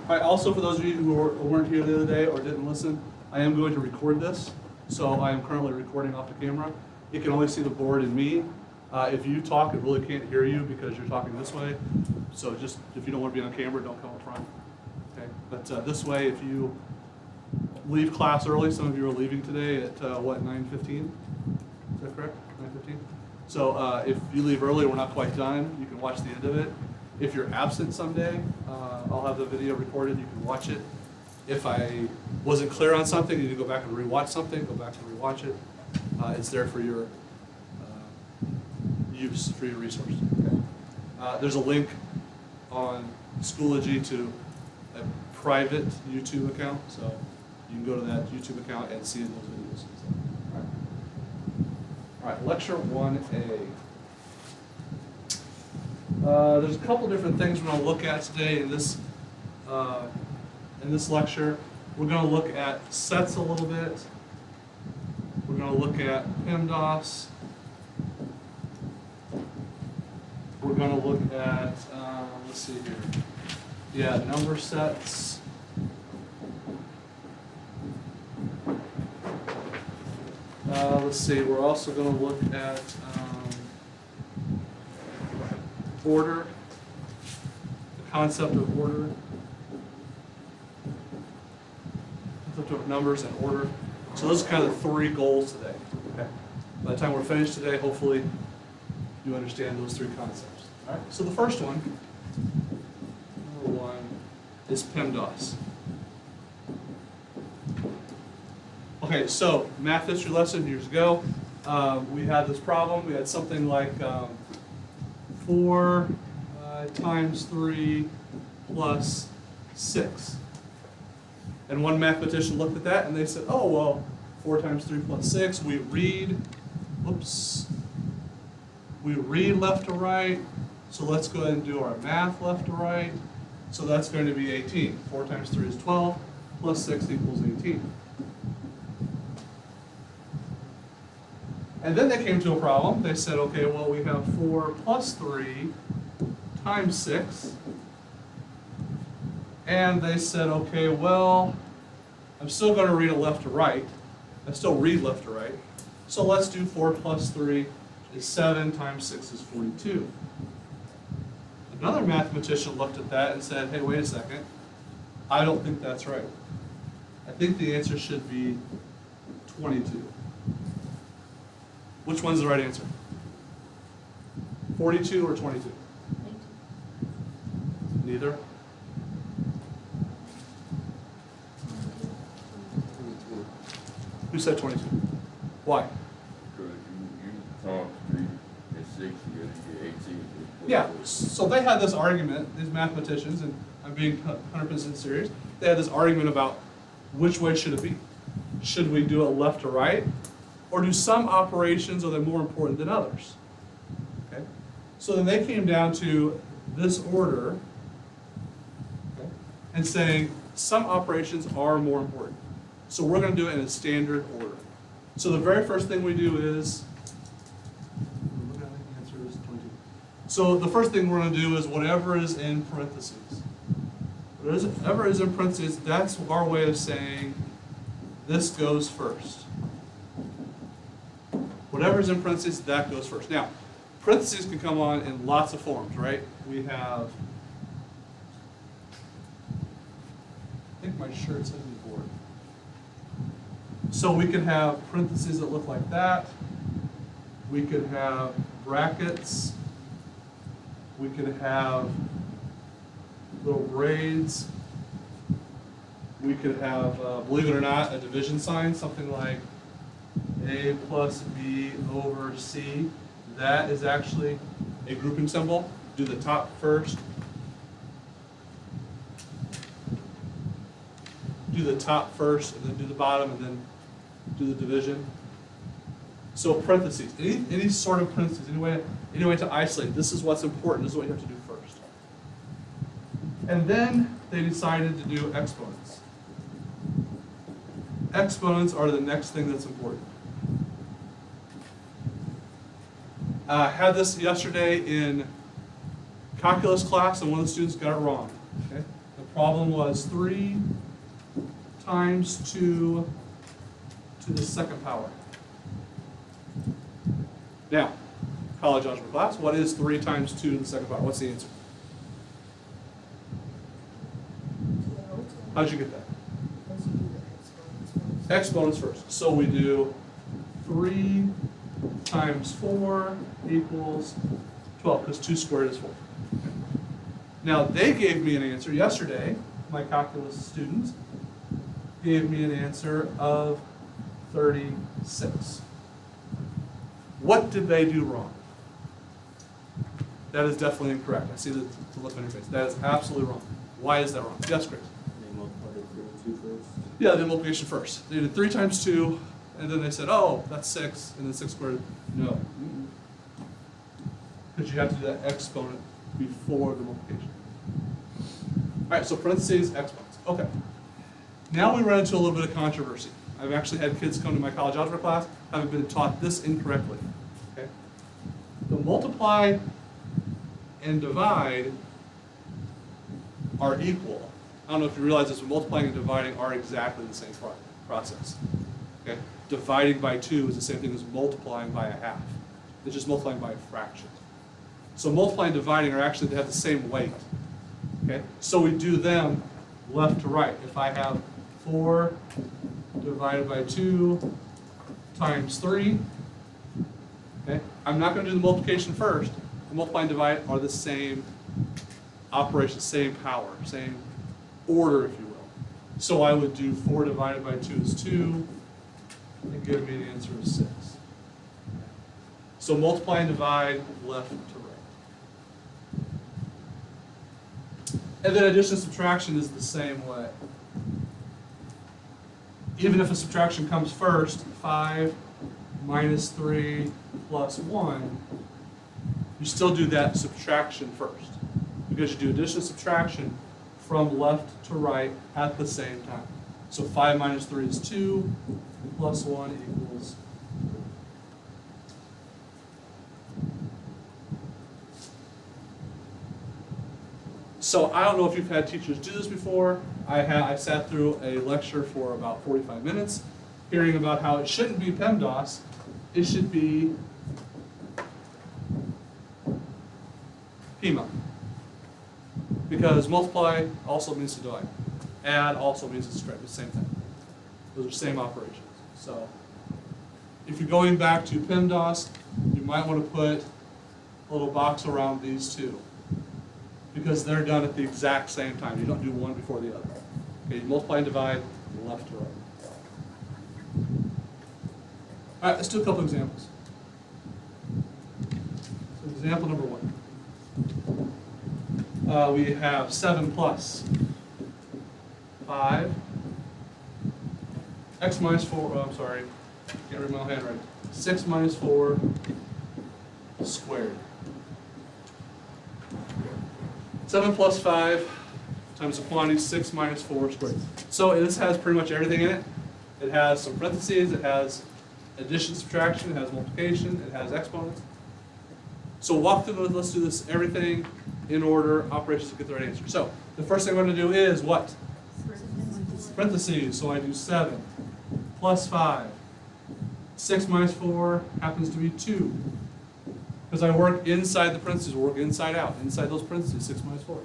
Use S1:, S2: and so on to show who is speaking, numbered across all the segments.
S1: All right, also for those of you who weren't here the other day or didn't listen, I am going to record this. So I am currently recording off the camera. You can only see the board and me. If you talk, it really can't hear you because you're talking this way. So just, if you don't want to be on camera, don't come up front. Okay, but this way, if you leave class early, some of you are leaving today at what, 9:15? Is that correct? 9:15? So if you leave early, we're not quite done, you can watch the end of it. If you're absent someday, I'll have the video recorded, you can watch it. If I wasn't clear on something, you need to go back and rewatch something, go back and rewatch it. It's there for your use, for your resource. Okay? There's a link on Schoology to a private YouTube account, so you can go to that YouTube account and see those videos. So, all right, lecture 1A. There's a couple different things we're going to look at today in this lecture. We're going to look at sets a little bit. We're going to look at PEMDAS. We're going to look at, let's see here. Yeah, number sets. Let's see, we're also going to look at order, the concept of order, concept of numbers and order. So those are kind of the three goals today. Okay. By the time we're finished today, hopefully you understand those three concepts. All right. So the first one, number one, is PEMDAS. Okay, so math history lesson years ago, we had this problem. We had something like 4 times 3 plus 6. And one mathematician looked at that and they said, oh, well, 4 times 3 plus 6, we read left to right, so let's go ahead and do our math left to right. So that's going to be 18. 4 times 3 is 12, plus 6 equals 18. And then they came to a problem. They said, okay, well, we have 4 plus 3 times 6. And they said, okay, well, I'm still going to read it left to right. I still read left to right. So let's do 4 plus 3 is 7 times 6 is 42. Another mathematician looked at that and said, hey, wait a second. I don't think that's right. I think the answer should be 22. Which one's the right answer? 42 or 22? Neither? Who said 22? Why?
S2: Because you times 3 is 6, you get 18.
S1: Yeah, so they had this argument, these mathematicians, and I'm being 100% serious, they had this argument about which way should it be. Should we do it left to right? Or do some operations, are they more important than others? Okay? So then they came down to this order, okay, and saying some operations are more important. So we're going to do it in a standard order. So the very first thing we do is, so the first thing we're going to do is whatever is in parentheses. Whatever is in parentheses, that's our way of saying this goes first. Whatever's in parentheses, that goes first. Now, parentheses can come on in lots of forms, right? We have, I think my shirt says on the board. So we could have parentheses that look like that. We could have brackets. We could have little braids. We could have, believe it or not, a division sign, something like A plus B over C. That is actually a grouping symbol. Do the top first. Do the top first, and then do the bottom, and then do the division. So parentheses, any sort of parentheses, any way to isolate, this is what's important, this is what you have to do first. And then they decided to do exponents. Exponents are the next thing that's important. I had this yesterday in calculus class, and one of the students got it wrong. Okay? The problem was 3 times 2 to the second power. Now, college algebra class, what is 3 times 2 to the second power? What's the answer? How'd you get that? Exponents first. So we do 3 times 4 equals 12, because 2 squared is 4. Now, they gave me an answer yesterday, my calculus students gave me an answer of 36. What did they do wrong? That is definitely incorrect. I see the look on your face. That is absolutely wrong. Why is that wrong? Yes, Grace?
S3: They multiplied 2 first.
S1: Yeah, they did multiplication first. They did 3 times 2, and then they said, oh, that's 6, and then 6 squared. No. Because you have to do that exponent before the multiplication. All right, so parentheses, exponents. Okay. Now we run into a little bit of controversy. I've actually had kids come to my college algebra class having been taught this incorrectly. Okay. The multiply and divide are equal. I don't know if you realize this, but multiplying and dividing are exactly the same process. Okay? Dividing by 2 is the same thing as multiplying by a half. It's just multiplying by a fraction. So multiplying and dividing are actually, they have the same weight. Okay? So we do them left to right. If I have 4 divided by 2 times 3, okay? I'm not going to do the multiplication first. The multiply and divide are the same operation, same power, same order, if you will. So I would do 4 divided by 2 is 2, and give me an answer of 6. So multiply and divide left to right. And then addition and subtraction is the same way. Even if a subtraction comes first, 5 minus 3 plus 1, you still do that subtraction first. Because you do addition and subtraction from left to right at the same time. So 5 minus 3 is 2, plus 1 equals 3. So I don't know if you've had teachers do this before. I sat through a lecture for about 45 minutes, hearing about how it shouldn't be PEMDAS, it should be PEMA. Because multiply also means to divide. Add also means to subtract, the same thing. Those are same operations. So if you're going back to PEMDAS, you might want to put a little box around these two, because they're done at the exact same time. You don't do one before the other. Okay, you multiply and divide left to right. All right, let's do a couple examples. So example number 1. We have 7 plus 5. X minus 4, oh, I'm sorry, can't read my own handwriting. 6 minus 4 squared. 7 plus 5 times the quantity 6 minus 4 squared. So this has pretty much everything in it. It has some parentheses, it has addition, subtraction, it has multiplication, it has exponents. So walk through those, let's do this, everything in order, operations to get the right answer. So the first thing I'm going to do is what? Parentheses. So I do 7 plus 5. 6 minus 4 happens to be 2. Because I work inside the parentheses, work inside out. Inside those parentheses, 6 minus 4.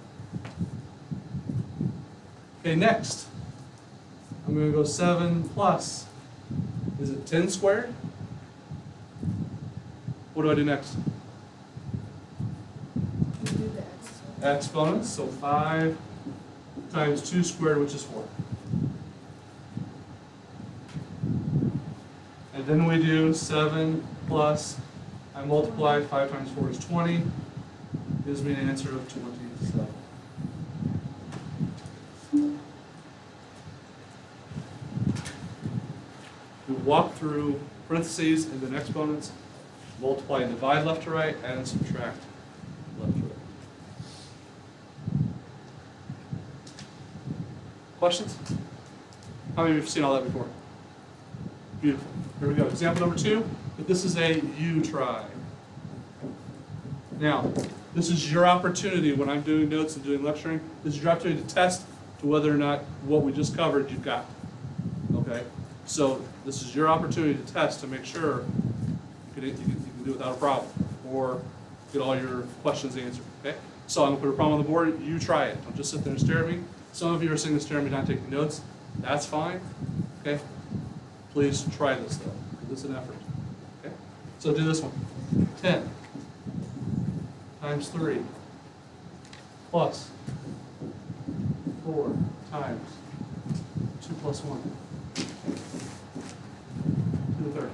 S1: Okay, next. I'm going to go 7 plus, is it 10 squared? What do I do next? Exponents, so 5 times 2 squared, which is 4. And then we do 7 plus, I multiply 5 times 4 is 20, gives me an answer of 27. We walk through parentheses and then exponents, multiply and divide left to right, add and subtract left to right. Questions? How many of you have seen all that before? Beautiful. Here we go. Example number 2. If this is a U try. Now, This is your opportunity when I'm doing notes and doing lecturing. This is your opportunity to test to whether or not what we just covered you've got. Okay? So this is your opportunity to test to make sure you can do it without a problem or get all your questions answered. Okay? So I'm going to put a problem on the board. You try it. Don't just sit there and stare at me. Some of you are sitting there staring at me, not taking notes. That's fine. Okay? Please try this though. This is an effort. Okay? So do this one. 10 times 3 plus 4 times 2 plus 1 to the third.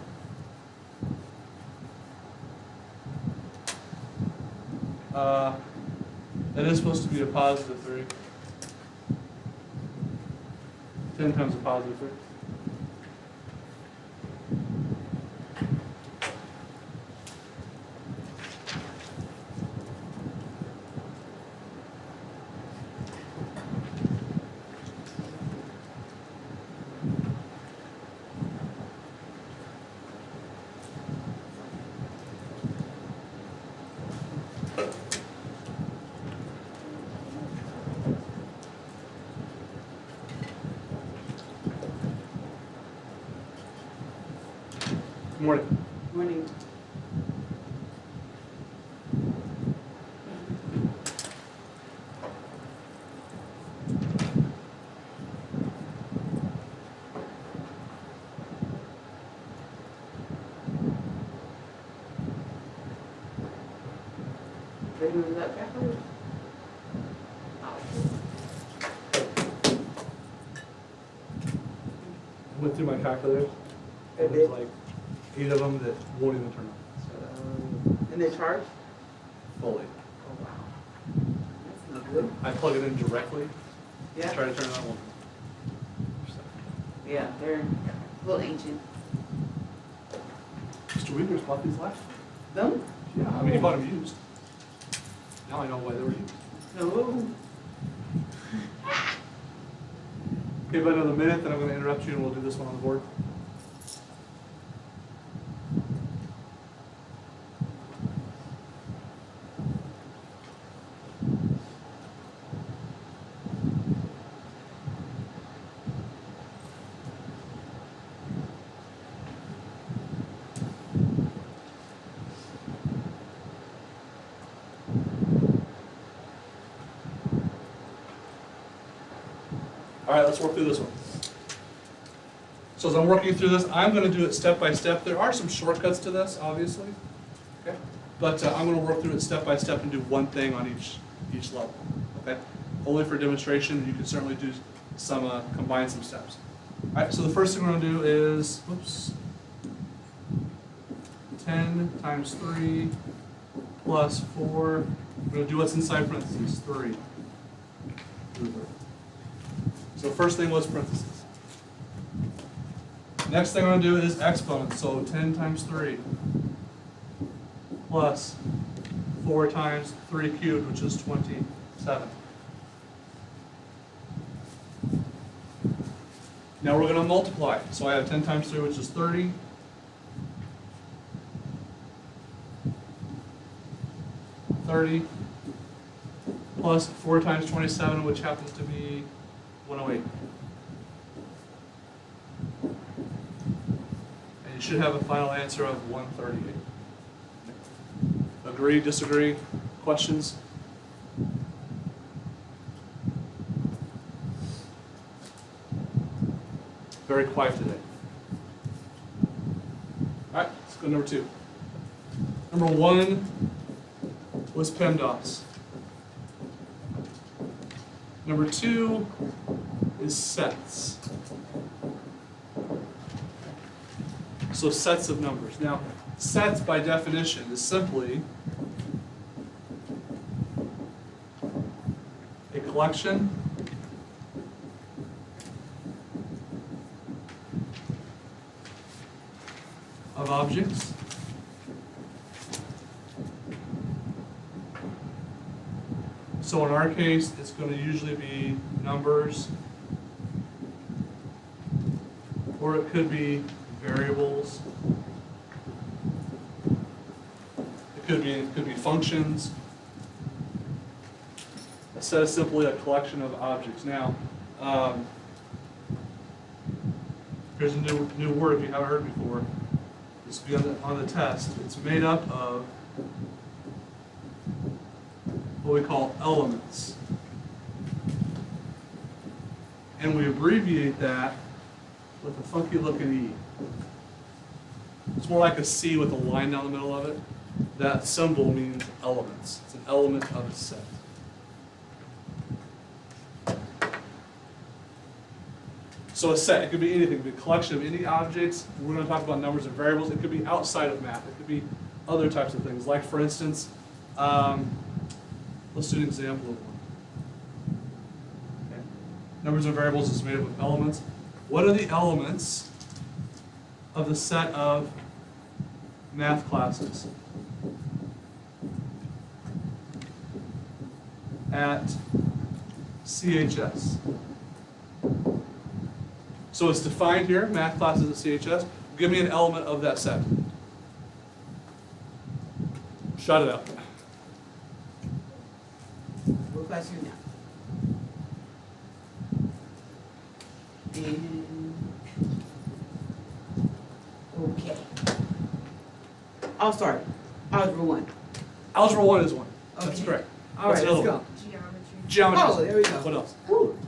S1: That is supposed to be a positive 3. 10 times a positive 3. Good morning.
S4: Morning. Ready to move that backwards?
S1: I went through my calculators. And there's like 8 of them that won't even turn on.
S4: And they charge?
S1: Fully.
S4: Oh, wow. That's not good.
S1: I plug it in directly.
S4: Yeah.
S1: Try to turn it on one.
S4: Yeah, they're a little ancient.
S1: Mr. Weaver's bought these last.
S4: Them?
S1: Yeah, I mean, he bought them used. Now I know why they were used.
S4: No.
S1: Okay, about another minute, then I'm going to interrupt you and we'll do this one on the board. All right, let's work through this one. So as I'm working through this, I'm going to do it step by step. There are some shortcuts to this, obviously, okay? But I'm going to work through it step by step and do one thing on each level, okay? Only for demonstration. You can certainly do some combine some steps. All right. So the first thing we're going to do is, whoops, 10 times 3 plus 4. We're going to do what's inside parentheses, 3. So first thing was parentheses. Next thing I'm going to do is exponents. So 10 times 3 plus 4 times 3 cubed, which is 27. Now we're going to multiply. So I have 10 times 3, which is 30. 30 plus 4 times 27, which happens to be 108. And you should have a final answer of 138. Agree, disagree, questions? Very quiet today. All right, let's go to number 2. Number 1 was PEMDAS. Number 2 is sets. So sets of numbers. Now, sets by definition is simply a collection of objects so in our case, it's going to usually be numbers, or it could be variables. It could be functions. A set is simply a collection of objects. Now, here's a new word if you haven't heard before. This will be on the test. It's made up of what we call elements. And we abbreviate that with a funky looking E. It's more like a C with a line down the middle of it. That symbol means elements. It's an element of a set. So a set, it could be anything. It could be a collection of any objects. We're going to talk about numbers and variables. It could be outside of math. It could be other types of things. Like, for instance, let's do an example of one. Okay. Numbers and variables is made up of elements. What are the elements of the set of math classes at CHS? So it's defined here, math classes at CHS. Give me an element of that set. Shout it out.
S4: What class you now? Okay. I'll start. Algebra 1.
S1: Algebra 1 is one. That's
S4: Okay.
S1: correct.
S4: All
S1: What's
S4: right,
S1: the
S4: let's
S1: other
S4: go.
S1: one? Geometry.
S4: Oh, there we go.
S1: What else?
S4: Woo.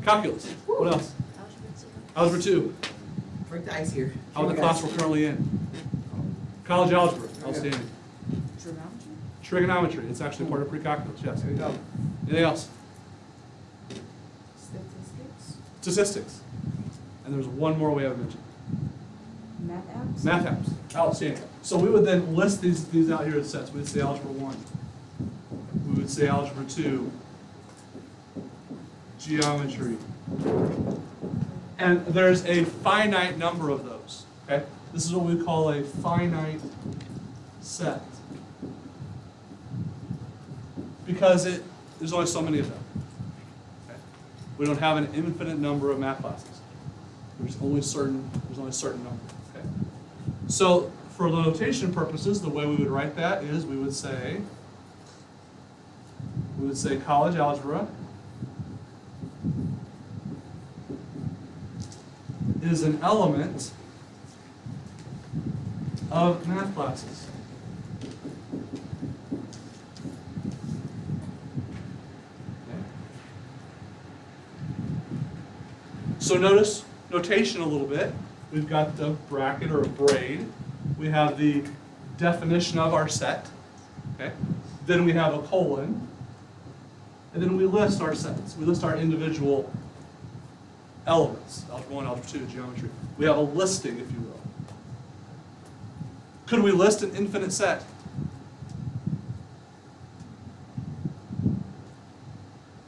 S1: Calculus. What else? Algebra 2.
S4: Break the ice here.
S1: How about the class we're currently in? College algebra. Outstanding. Trigonometry. It's actually part of pre-calculus. Yes.
S4: There we go.
S1: Anything else?
S5: Statistics,
S1: Statistics. And there's one more we haven't mentioned.
S5: math apps.
S1: Math apps. Outstanding. So we would then list these out here as sets. We'd say algebra 1. We would say algebra 2. Geometry. And there's a finite number of those. Okay? This is what we call a finite set. Because there's only so many of them. Okay? We don't have an infinite number of math classes. There's only a certain number. Okay? So for notation purposes, the way we would write that is we would say college algebra is an element of math classes. Okay. So notice notation a little bit. We've got the bracket or a braid. We have the definition of our set. Okay. Then we have a colon. And then we list our sets. We list our individual elements. Algebra 1, algebra 2, geometry. We have a listing, if you will. Could we list an infinite set?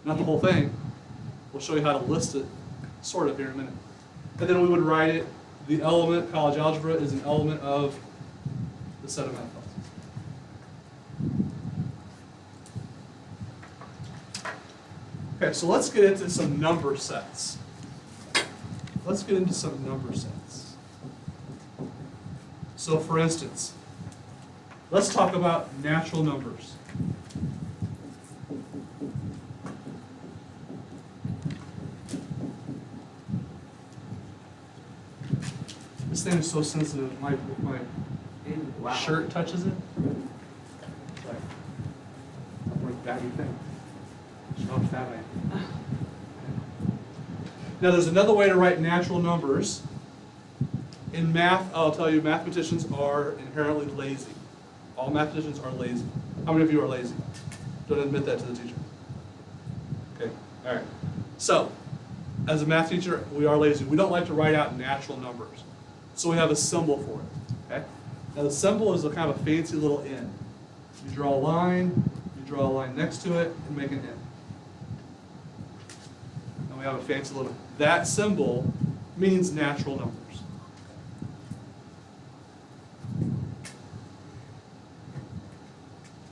S1: Not the whole thing. We'll show you how to list it, sort of, here in a minute. And then we would write it, the element, college algebra, is an element of the set of math classes. Okay, so let's get into some number sets. Let's get into some number sets. So for instance, let's talk about natural numbers. This thing is so sensitive, if my
S4: Wow.
S1: shirt touches it. It's like a more baggy thing. Show how fat I am. Now there's another way to write natural numbers. In math, I'll tell you, mathematicians are inherently lazy. All mathematicians are lazy. How many of you are lazy? Don't admit that to the teacher. Okay, all right. So, as a math teacher, we are lazy. We don't like to write out natural numbers. So we have a symbol for it, okay? Now the symbol is a kind of a fancy little N. You draw a line next to it, and make an N. And we have a fancy little, that symbol means natural numbers.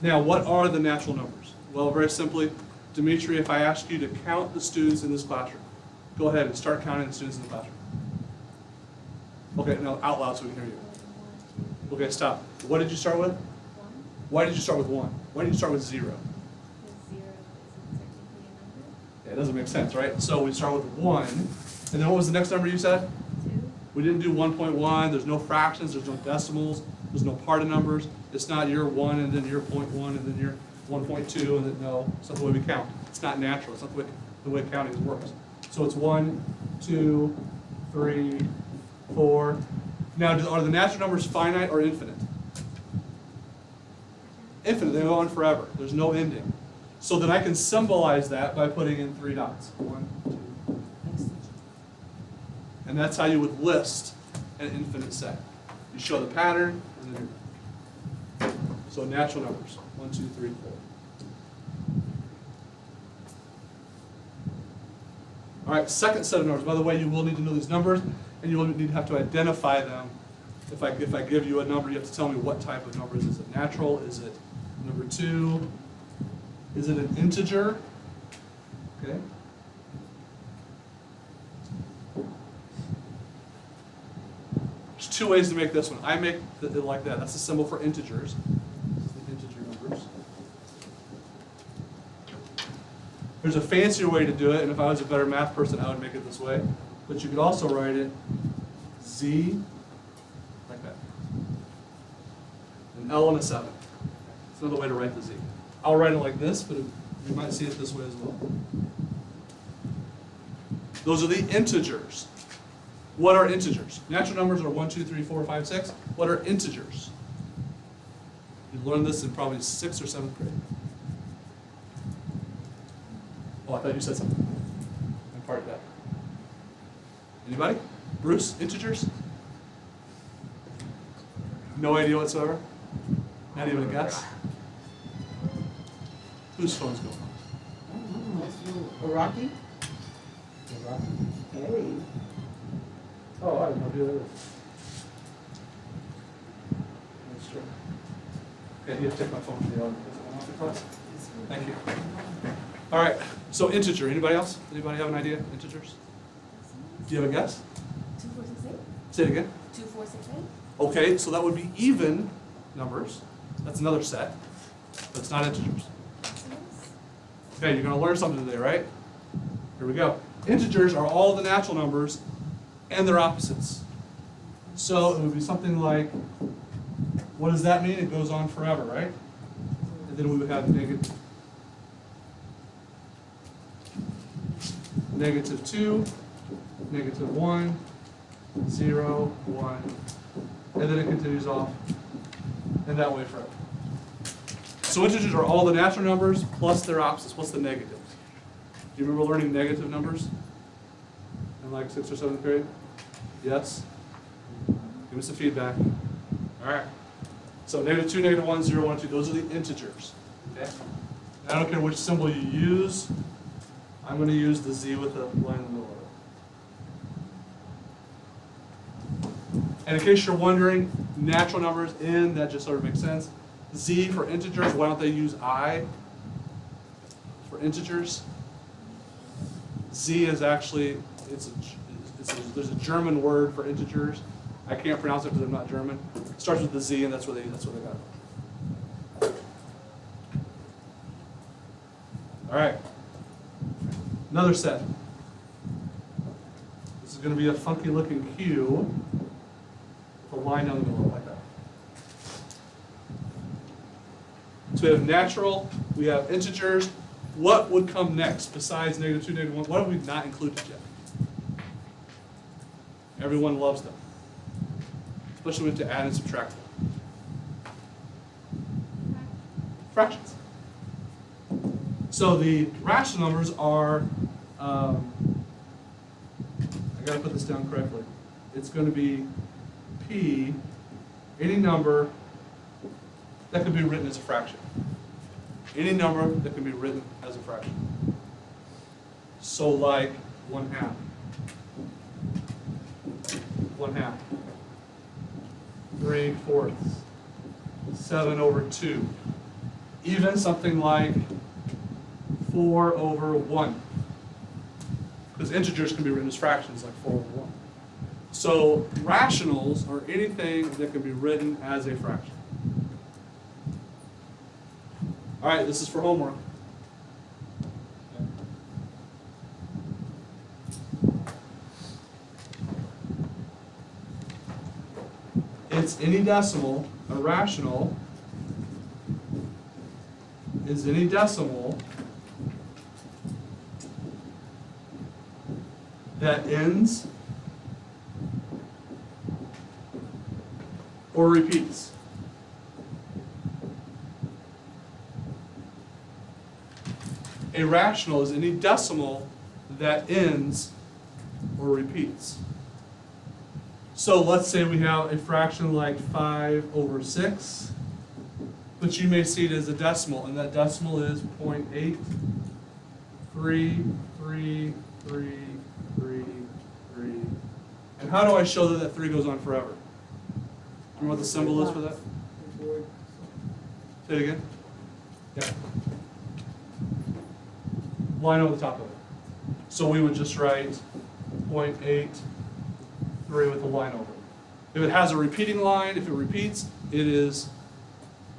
S1: Now, what are the natural numbers? Well, very simply, Dimitri, if I ask you to count the students in this classroom, go ahead and start counting the students in the classroom. Okay, no, out loud so we can hear you. Okay, stop. What did you start with?
S5: 1.
S1: Why did you start with 1? Why did you start with 0?
S5: Because 0 is in
S1: It doesn't make sense, right? So we start with 1, and then what was the next number you said?
S5: 2.
S1: We didn't do 1.1, there's no fractions, there's no decimals, there's no part of numbers. It's not your 1 and then your 0.1 and then your 1.2 and then no, it's not the way we count. It's not natural, it's not the way counting works. So it's 1, 2, 3, 4. Now, are the natural numbers finite or infinite? Infinite, they go on forever. There's no ending. So then I can symbolize that by putting in 3 dots. 1, 2. And that's how you would list an infinite set. You show the pattern, and then so natural numbers, 1, 2, 3, 4. All right, second set of numbers. By the way, you will need to know these numbers, and you will need to have to identify them. If I give you a number, you have to tell me what type of number is it. Is it natural? Is it number 2? Is it an integer? Okay. There's 2 ways to make this one. I make it like that. That's the symbol for integers. This is the integer numbers. There's a fancier way to do it, and if I was a better math person, I would make it this way. But you could also write it Z, like that. An L and a 7. It's another way to write the Z. I'll write it like this, but you might see it this way as well. Those are the integers. What are integers? Natural numbers are 1, 2, 3, 4, 5, 6. What are integers? You learned this in probably 6th or 7th grade. Oh, I thought you said something. I'm part of that. Anybody? Bruce, integers? No idea whatsoever? Not even a guess? Whose phone's going on?
S4: I don't know, it's a Rocky? Hey.
S1: Oh, I have no idea what it is. That's true. Okay, you have to take my phone to the other class. Thank you. All right, so integer. Anybody else? Anybody have an idea? Integers? Do you have a guess?
S5: 2, 4, 6, 8.
S1: Say it again.
S5: 2, 4, 6, 8.
S1: Okay, so that would be even numbers. That's another set. But it's not integers. Okay, you're going to learn something today, right? Here we go. Integers are all the natural numbers and their opposites. So it would be something like, what does that mean? It goes on forever, right? And then we would have negative 2, negative 1, 0, 1, and then it continues off, and that way forever. So integers are all the natural numbers plus their opposites. What's the negatives? Do you remember learning negative numbers in like 6th or 7th grade? Yes? Give me some feedback. All right. So negative 2, negative 1, 0, 1, 2, those are the integers. Okay? I don't care which symbol you use. I'm going to use the Z with the line in the middle of it. And in case you're wondering, natural numbers in, that just sort of makes sense. Z for integers, why don't they use I for integers? Z is actually, there's a German word for integers. I can't pronounce it because I'm not German. It starts with the Z, and that's where they got it. All right. Another set. This is going to be a funky looking Q with a line down the middle like that. So we have natural, we have integers. What would come next besides negative 2, negative 1? What have we not included yet? Everyone loves them. Especially when we have to add and subtract them. Fractions. So the rational numbers are, I gotta put this down correctly. It's going to be P, any number that can be written as a fraction. Any number that can be written as a fraction. So like 1/2. 1/2. 3/4. 7/2. Even something like 4/1. Because integers can be written as fractions, like 4/1. So rationals are anything that can be written as a fraction. All right, this is for homework. It's any decimal. Irrational is any decimal that ends or repeats. Irrational is any decimal that ends or repeats. So let's say we have a fraction like 5/6, but you may see it as a decimal, and that decimal is 0.83333. And how do I show that that 3 goes on forever? Do you know what the symbol is for that? Say it again. Yeah. Line over the top of it. So we would just write 0.83 with a line over it. If it has a repeating line, if it repeats, it is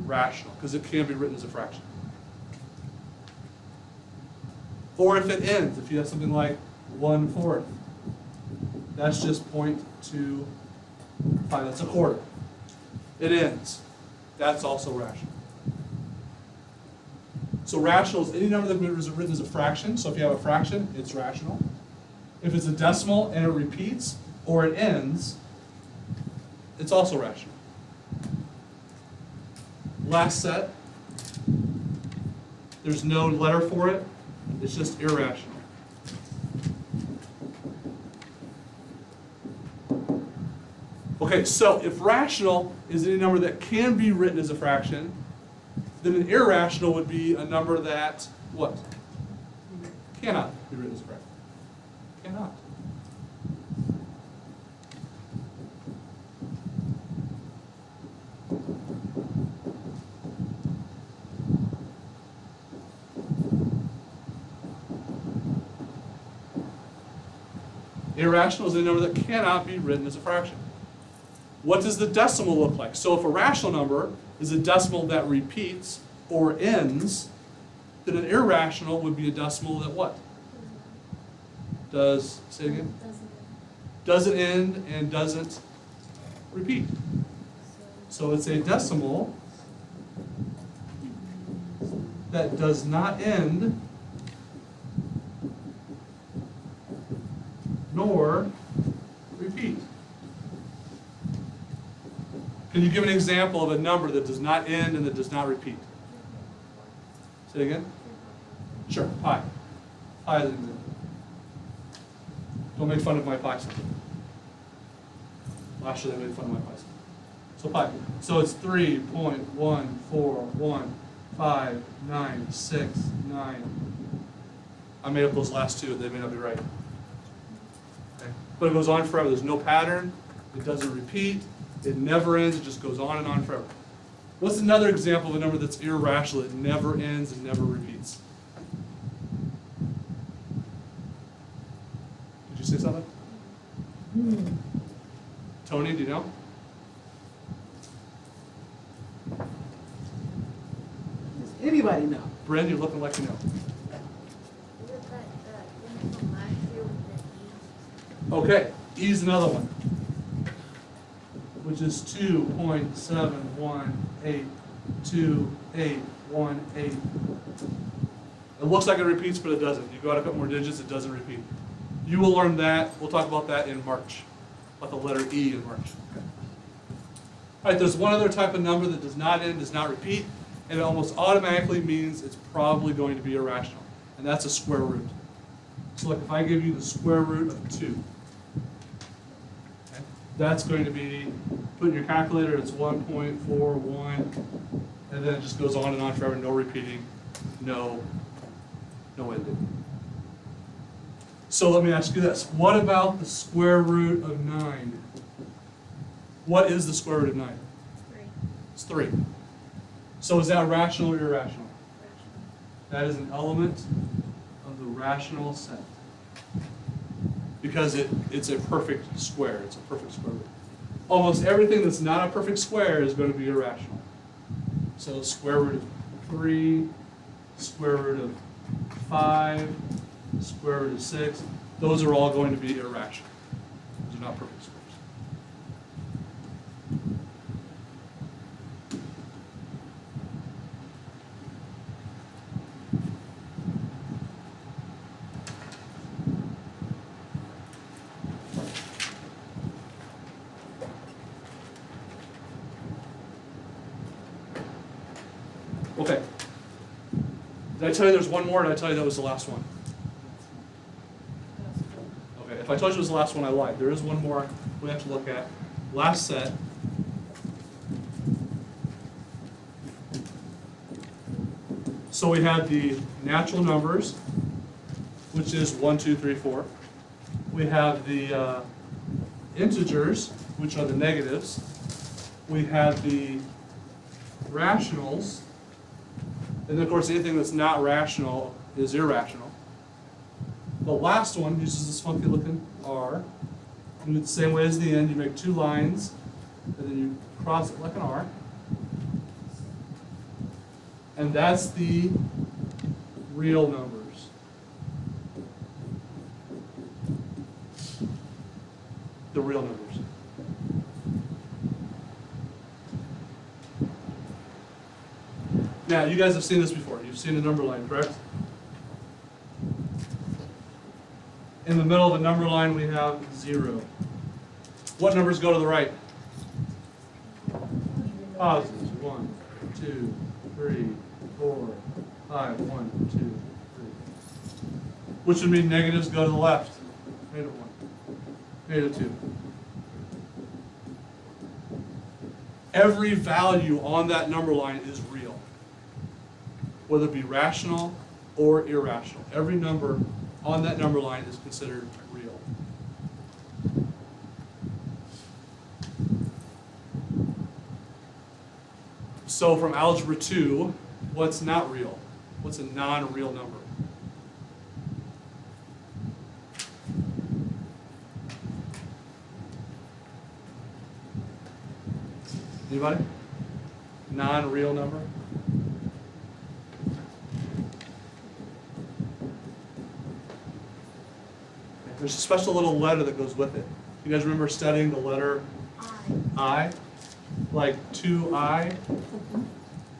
S1: rational, because it can be written as a fraction. Or if it ends, if you have something like 1/4, that's just 0.25, that's a quarter. It ends. That's also rational. So rational is any number that is written as a fraction. So if you have a fraction, it's rational. If it's a decimal and it repeats or it ends, it's also rational. Last set. There's no letter for it. It's just irrational. Okay, so if rational is any number that can be written as a fraction, then an irrational would be a number that, what? Cannot be written as a fraction. Cannot. Irrational is a number that cannot be written as a fraction. What does the decimal look like? So if a rational number is a decimal that repeats or ends, then an irrational would be a decimal that what? Does, say it again? Doesn't end and doesn't repeat. So it's a decimal that does not end nor repeat. Can you give an example of a number that does not end and that does not repeat? Say it again? Sure, pi. Pi is an example. Don't make fun of my pi symbol. Last year they made fun of my pi symbol. So pi. So it's 3.1415969. I made up those last two. They may not be right. Okay. But it goes on forever. There's no pattern. It doesn't repeat. It never ends. It just goes on and on forever. What's another example of a number that's irrational? It never ends and never repeats. Did you say something? Tony, do you know?
S4: Does anybody know?
S1: Bryn, you're looking like you know. Okay, E is another one, which is 2.71828818. It looks like it repeats, but it doesn't. You go out a couple more digits, it doesn't repeat. You will learn that. We'll talk about that in March, about the letter E in March. Okay. All right, there's one other type of number that does not end, does not repeat, and it almost automatically means it's probably going to be irrational, and that's a square root. So like if I give you the square root of 2, that's going to be, put in your calculator, it's 1.41, and then it just goes on and on forever, no repeating, no ending. So let me ask you this. What about the square root of 9? What is the square root of 9?
S5: 3.
S1: It's 3. So is that rational or irrational? That is an element of the rational set. Because it's a perfect square. It's a perfect square root. Almost everything that's not a perfect square is going to be irrational. So square root of 3, square root of 5, square root of 6, those are all going to be irrational. Those are not perfect squares. Did I tell you there's one more, or did I tell you that was the last one? Okay, if I told you it was the last one, I lied. There is one more we have to look at. Last set. So we have the natural numbers, which is 1, 2, 3, 4. We have the integers, which are the negatives. We have the rationals. And then, of course, anything that's not rational is irrational. The last one uses this funky looking R. You do it the same way as the end. You make two lines, and then you cross it like an R. And that's the real numbers. The real numbers. Now, you guys have seen this before. You've seen the number line, correct? In the middle of the number line, we have 0. What numbers go to the right? Positives. 1, 2, 3, 4, 5. 1, 2, 3. Which would mean negatives go to the left. -1, -2. Every value on that number line is real, whether it be rational or irrational. Every number on that number line is considered real. So from Algebra 2, what's not real? What's a non-real number? Anybody? Non-real number? There's a special little letter that goes with it. You guys remember studying the letter I? Like 2I?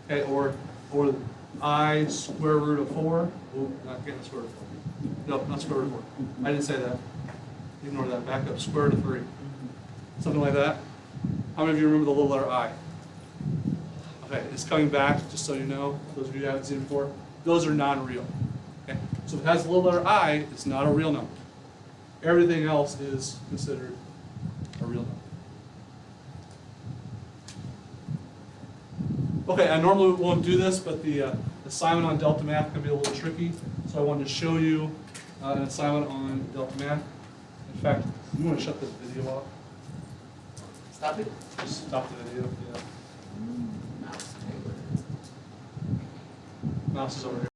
S1: Okay, or I square root of 4? Oh, not getting the square root of 4. No, not square root of 4. I didn't say that. Ignore that. Back up. Square root of 3. Something like that. How many of you remember the little letter I? Okay, it's coming back, just so you know, those of you who haven't seen it before. Those are non-real. Okay, so if it has the little letter I, it's not a real number. Everything else is considered a real number. Okay, I normally won't do this, but the assignment on Delta Math can be a little tricky, so I wanted to show you an assignment on Delta Math. In fact, you want to shut this video off?
S4: Stop it.
S1: Just stop the video. Yeah. Mouse is over here.